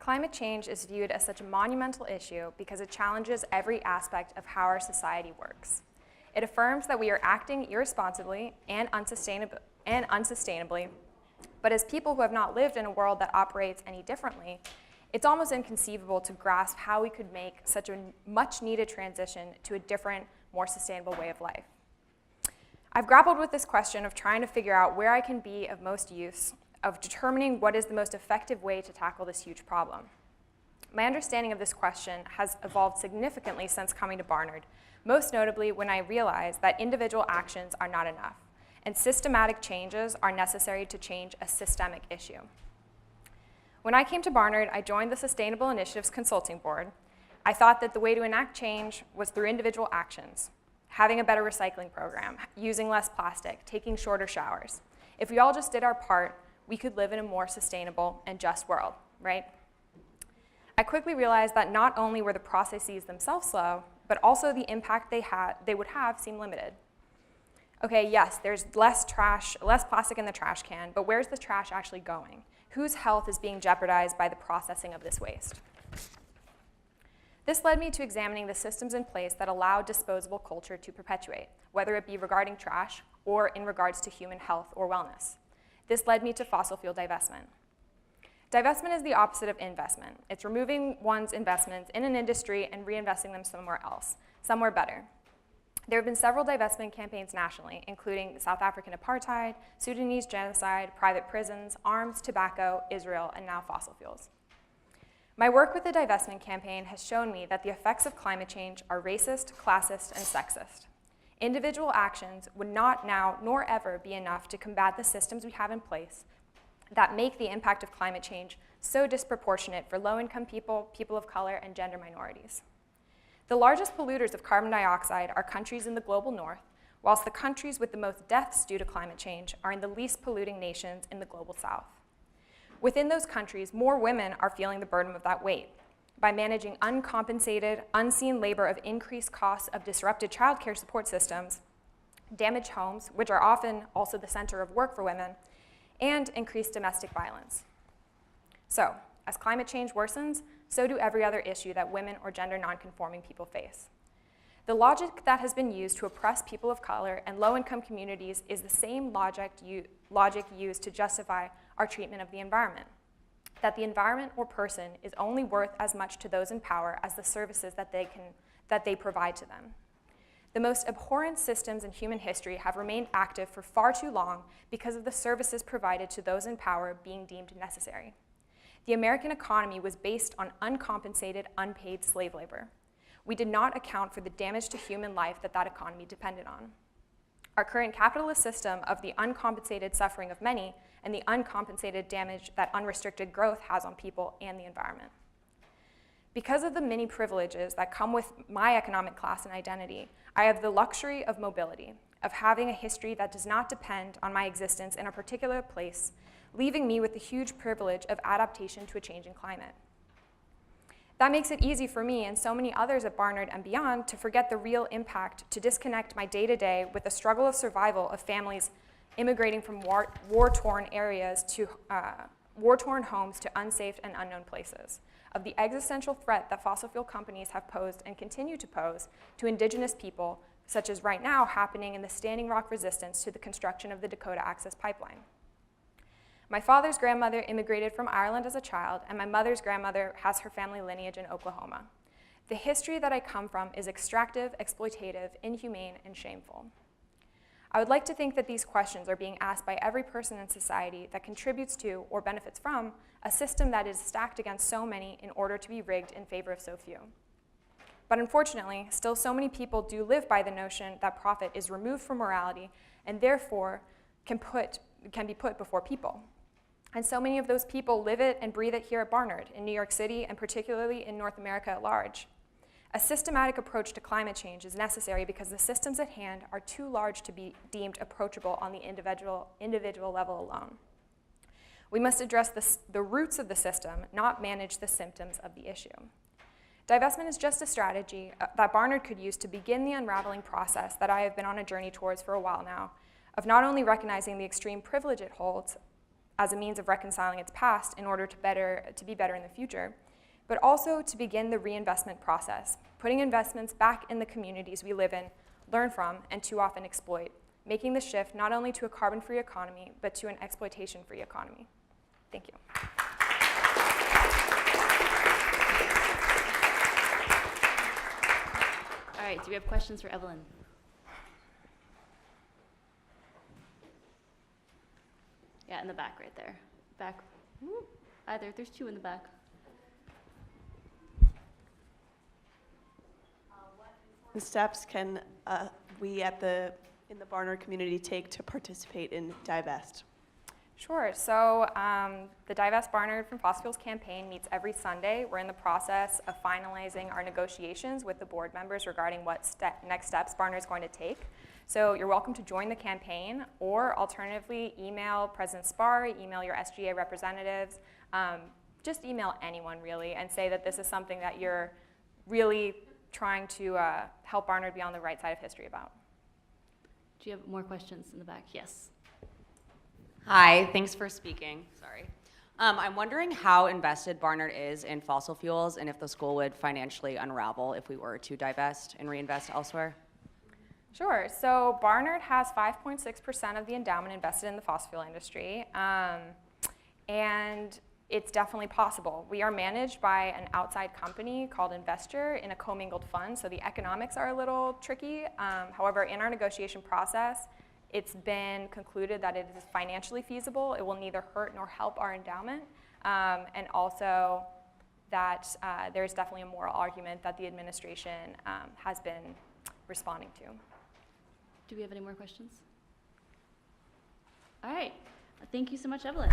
Climate change is viewed as such a monumental issue because it challenges every aspect of how our society works. It affirms that we are acting irresponsibly and unsustainably, but as people who have not lived in a world that operates any differently, it's almost inconceivable to grasp how we could make such a much-needed transition to a different, more sustainable way of life. I've grappled with this question of trying to figure out where I can be of most use, of determining what is the most effective way to tackle this huge problem. My understanding of this question has evolved significantly since coming to Barnard, most notably when I realized that individual actions are not enough, and systematic changes are necessary to change a systemic issue. When I came to Barnard, I joined the Sustainable Initiatives Consulting Board. I thought that the way to enact change was through individual actions, having a better recycling program, using less plastic, taking shorter showers. If we all just did our part, we could live in a more sustainable and just world, right? I quickly realized that not only were the processes themselves slow, but also the impact they would have seemed limited. Okay, yes, there's less plastic in the trash can, but where's the trash actually going? Whose health is being jeopardized by the processing of this waste? This led me to examining the systems in place that allow disposable culture to perpetuate, whether it be regarding trash or in regards to human health or wellness. This led me to fossil fuel divestment. Divestment is the opposite of investment. It's removing one's investments in an industry and reinvesting them somewhere else, somewhere better. There have been several divestment campaigns nationally, including South African apartheid, Sudanese genocide, private prisons, arms, tobacco, Israel, and now fossil fuels. My work with the divestment campaign has shown me that the effects of climate change are racist, classist, and sexist. Individual actions would not now nor ever be enough to combat the systems we have in place that make the impact of climate change so disproportionate for low-income people, people of color, and gender minorities. The largest polluters of carbon dioxide are countries in the global north, whilst the countries with the most deaths due to climate change are in the least polluting nations in the global south. Within those countries, more women are feeling the burden of that weight by managing uncompensated, unseen labor of increased costs of disrupted childcare support systems, damaged homes, which are often also the center of work for women, and increased domestic violence. So, as climate change worsens, so do every other issue that women or gender nonconforming people face. The logic that has been used to oppress people of color and low-income communities is the same logic used to justify our treatment of the environment, that the environment or person is only worth as much to those in power as the services that they provide to them. The most abhorrent systems in human history have remained active for far too long because of the services provided to those in power being deemed necessary. The American economy was based on uncompensated, unpaid slave labor. We did not account for the damage to human life that economy depended on. Our current capitalist system of the uncompensated suffering of many and the uncompensated damage that unrestricted growth has on people and the environment. Because of the many privileges that come with my economic class and identity, I have the luxury of mobility, of having a history that does not depend on my existence in a particular place, leaving me with the huge privilege of adaptation to a changing climate. That makes it easy for me and so many others at Barnard and beyond to forget the real impact, to disconnect my day-to-day with the struggle of survival of families immigrating from war-torn areas to war-torn homes to unsafe and unknown places, of the existential threat that fossil fuel companies have posed and continue to pose to indigenous people, such as right now happening in the Standing Rock resistance to the construction of the Dakota Access Pipeline. My father's grandmother immigrated from Ireland as a child, and my mother's grandmother has her family lineage in Oklahoma. The history that I come from is extractive, exploitative, inhumane, and shameful. I would like to think that these questions are being asked by every person in society that contributes to or benefits from a system that is stacked against so many in order to be rigged in favor of so few. But unfortunately, still so many people do live by the notion that profit is removed from morality and therefore can be put before people. And so many of those people live it and breathe it here at Barnard, in New York City, and particularly in North America at large. A systematic approach to climate change is necessary because the systems at hand are too large to be deemed approachable on the individual level alone. We must address the roots of the system, not manage the symptoms of the issue. Divestment is just a strategy that Barnard could use to begin the unraveling process that I have been on a journey towards for a while now, of not only recognizing the extreme privilege it holds, as a means of reconciling its past in order to be better in the future, but also to begin the reinvestment process, putting investments back in the communities we live in, learn from, and too often exploit, making the shift not only to a carbon-free economy, but to an exploitation-free economy. Thank you. All right, do we have questions for Evelyn? Yeah, in the back right there. Back. Ooh, there's two in the back. What steps can we in the Barnard community take to participate in Divest? Sure. So the Divest Barnard from Fossil Fuels campaign meets every Sunday. We're in the process of finalizing our negotiations with the board members regarding what next steps Barnard is going to take. So you're welcome to join the campaign, or alternatively, email President Spar, email your SGA representatives, just email anyone really, and say that this is something that you're really trying to help Barnard be on the right side of history about. Do you have more questions in the back? Yes. Hi, thanks for speaking. Sorry. I'm wondering how invested Barnard is in fossil fuels and if the school would financially unravel if we were to divest and reinvest elsewhere. Sure. So Barnard has 5.6% of the endowment invested in the fossil fuel industry, and it's definitely possible. We are managed by an outside company called Investor in a commingled fund, so the economics are a little tricky. However, in our negotiation process, it's been concluded that it is financially feasible. It will neither hurt nor help our endowment, and also that there's definitely a moral argument that the administration has been responding to. Do we have any more questions? All right. Thank you so much, Evelyn.